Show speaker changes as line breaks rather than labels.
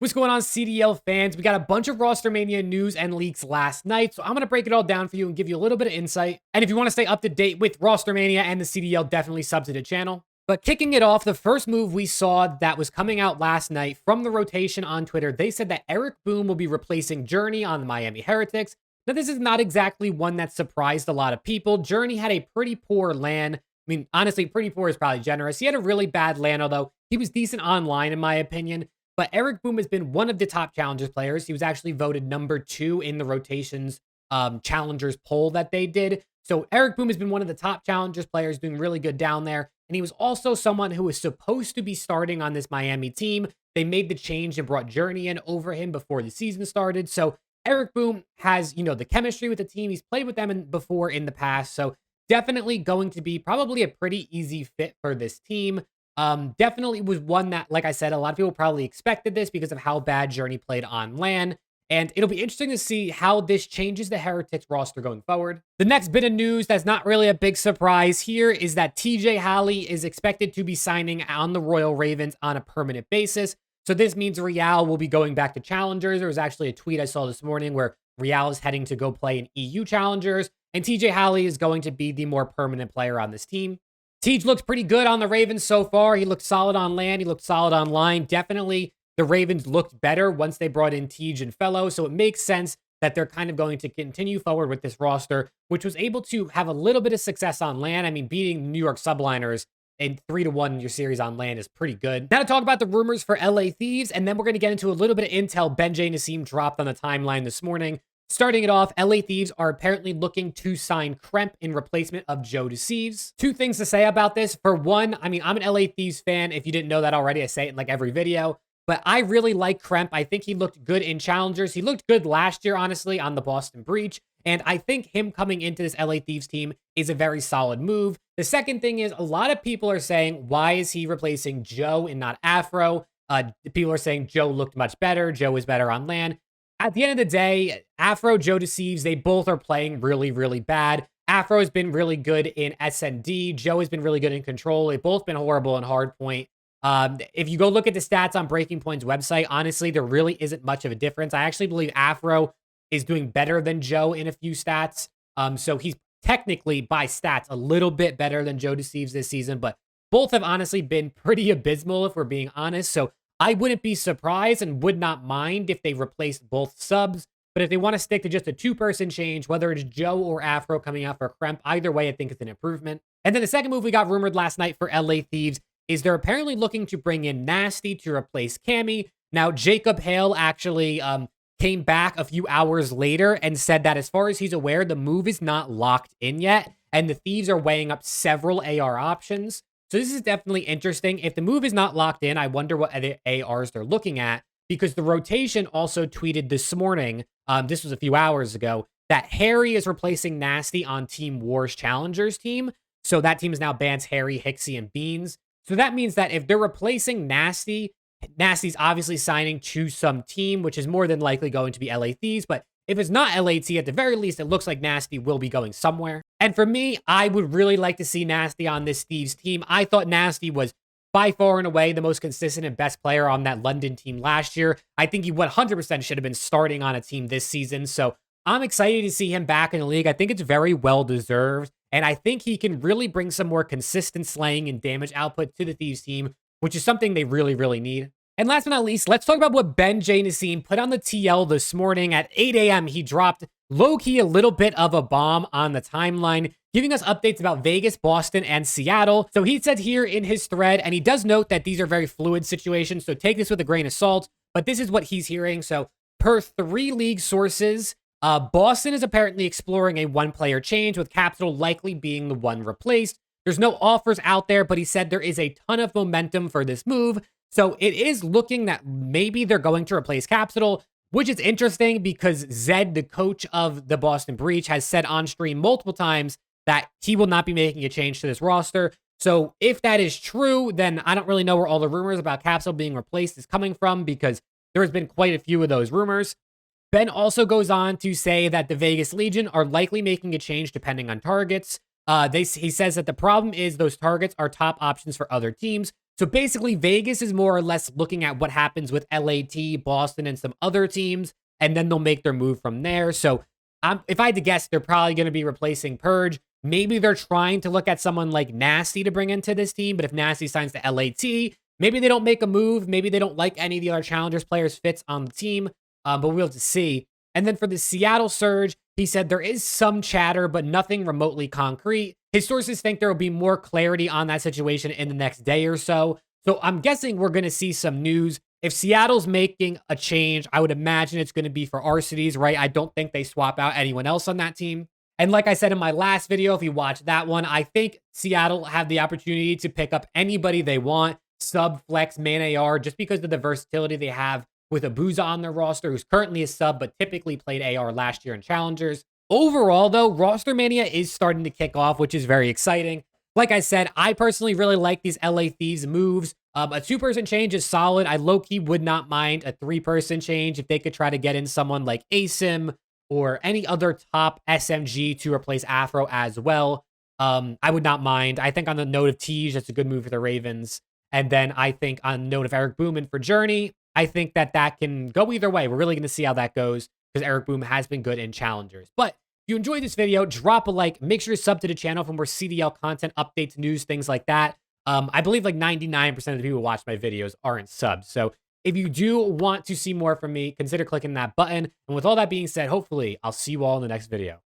What's going on, CDL fans? We got a bunch of Rostermania news and leaks last night, so I'm going to break it all down for you and give you a little bit of insight. And if you want to stay up to date with Rostermania and the CDL, definitely sub to the channel. But kicking it off, the first move we saw that was coming out last night from the rotation on Twitter, they said that ErikBoom will be replacing Journey on the Miami Heretics. Now, this is not exactly one that surprised a lot of people. Journey had a pretty poor LAN. I mean, honestly, pretty poor is probably generous. He had a really bad LAN, although he was decent online, in my opinion. But ErikBoom has been one of the top Challengers players. He was actually voted #2 in the rotations Challengers poll that they did. So ErikBoom has been one of the top Challengers players, doing really good down there. And he was also someone who was supposed to be starting on this Miami team. They made the change and brought Journey in over him before the season started. So ErikBoom has, the chemistry with the team. He's played with them before in the past. So definitely going to be probably a pretty easy fit for this team. Definitely was one that, like I said, a lot of people probably expected this because of how bad Journey played on LAN. And it'll be interesting to see how this changes the Heretics roster going forward. The next bit of news that's not really a big surprise here is that TJ Halley is expected to be signing on the Royal Ravens on a permanent basis. So this means Real will be going back to Challengers. There was actually a tweet I saw this morning where Real is heading to go play in EU Challengers, and TJ Halley is going to be the more permanent player on this team. Tej looks pretty good on the Ravens so far. He looked solid on LAN. He looked solid online. Definitely the Ravens looked better once they brought in Tej and Fellow. So it makes sense that they're kind of going to continue forward with this roster, which was able to have a little bit of success on LAN. I mean, beating New York Subliners in 3-1 in your series on LAN is pretty good. Now to talk about the rumors for LA Thieves, and then we're going to get into a little bit of intel NISSIM dropped on the timeline this morning. Starting it off, LA Thieves are apparently looking to sign Kremp in replacement of JoeDeceives. Two things to say about this. For one, I mean, I'm an LA Thieves fan. If you didn't know that already, I say it in like every video. But I really like Kremp. I think he looked good in Challengers. He looked good last year, honestly, on the Boston Breach. And I think him coming into this LA Thieves team is a very solid move. The second thing is, a lot of people are saying, why is he replacing Joe and not Afro? People are saying Joe looked much better. Joe is better on LAN. At the end of the day, Afro, JoeDeceives, they both are playing really, really bad. Afro has been really good in SND. Joe has been really good in Control. They've both been horrible in Hardpoint. If you go look at the stats on Breaking Point's website, honestly, there really isn't much of a difference. I actually believe Afro is doing better than Joe in a few stats. So he's technically, by stats, a little bit better than JoeDeceives this season. But both have honestly been pretty abysmal, if we're being honest. So I wouldn't be surprised and would not mind if they replaced both subs. But if they want to stick to just a two-person change, whether it's Joe or Afro coming out for Kremp, either way, I think it's an improvement. And then the second move we got rumored last night for LA Thieves is they're apparently looking to bring in Nastie to replace Cammy. Now, Jacob Hale actually came back a few hours later and said that as far as he's aware, the move is not locked in yet, and the Thieves are weighing up several AR options. So this is definitely interesting. If the move is not locked in, I wonder what other ARs they're looking at, because the rotation also tweeted this morning, this was a few hours ago, that Harry is replacing Nastie on Team Wars Challengers team. So that team is now bans Harry, Hixie, and Beans. So that means that if they're replacing Nastie, Nastie's obviously signing to some team, which is more than likely going to be LA Thieves. But if it's not LAT, at the very least, it looks like Nastie will be going somewhere. And for me, I would really like to see Nastie on this Thieves team. I thought Nastie was by far and away the most consistent and best player on that London team last year. I think he 100% should have been starting on a team this season. So I'm excited to see him back in the league. I think it's very well deserved. And I think he can really bring some more consistent slaying and damage output to the Thieves team, which is something they really, really need. And last but not least, let's talk about what NISSIM put on the TL this morning at 8 a.m. He dropped low-key a little bit of a bomb on the timeline, giving us updates about Vegas, Boston, and Seattle. So he said here in his thread, and he does note that these are very fluid situations, so take this with a grain of salt, but this is what he's hearing. So per 3 league sources, Boston is apparently exploring a one-player change, with Capital likely being the one replaced. There's no offers out there, but he said there is a ton of momentum for this move. So it is looking that maybe they're going to replace Capital, which is interesting because Zed, the coach of the Boston Breach, has said on stream multiple times that he will not be making a change to this roster. So if that is true, then I don't really know where all the rumors about Capital being replaced is coming from, because there has been quite a few of those rumors. Ben also goes on to say that the Vegas Legion are likely making a change depending on targets. He says that the problem is those targets are top options for other teams. So basically, Vegas is more or less looking at what happens with LAT, Boston, and some other teams, and then they'll make their move from there. So if I had to guess, they're probably going to be replacing Purge. Maybe they're trying to look at someone like Nastie to bring into this team, but if Nastie signs to LAT, maybe they don't make a move. Maybe they don't like any of the other Challengers players fits on the team, but we'll have to see. And then for the Seattle Surge, he said there is some chatter, but nothing remotely concrete. His sources think there will be more clarity on that situation in the next day or so. So I'm guessing we're going to see some news. If Seattle's making a change, I would imagine it's going to be for Arcitys, right? I don't think they swap out anyone else on that team. And like I said in my last video, if you watched that one, I think Seattle have the opportunity to pick up anybody they want, sub, flex, man AR, just because of the versatility they have with Abuza on their roster, who's currently a sub, but typically played AR last year in Challengers. Overall, though, Rostermania is starting to kick off, which is very exciting. Like I said, I personally really like these LA Thieves moves. A 2-person change is solid. I low-key would not mind a 3-person change if they could try to get in someone like NISSIM or any other top SMG to replace Afro as well. I would not mind. I think on the note of Thieves, that's a good move for the Ravens. And then I think on the note of ErikBoom and for Journey, I think that can go either way. We're really going to see how that goes because ErikBoom has been good in Challengers. But if you enjoyed this video, drop a like. Make sure to sub to the channel for more CDL content, updates, news, things like that. I believe like 99% of the people who watch my videos aren't subs. So if you do want to see more from me, consider clicking that button. And with all that being said, hopefully I'll see you all in the next video.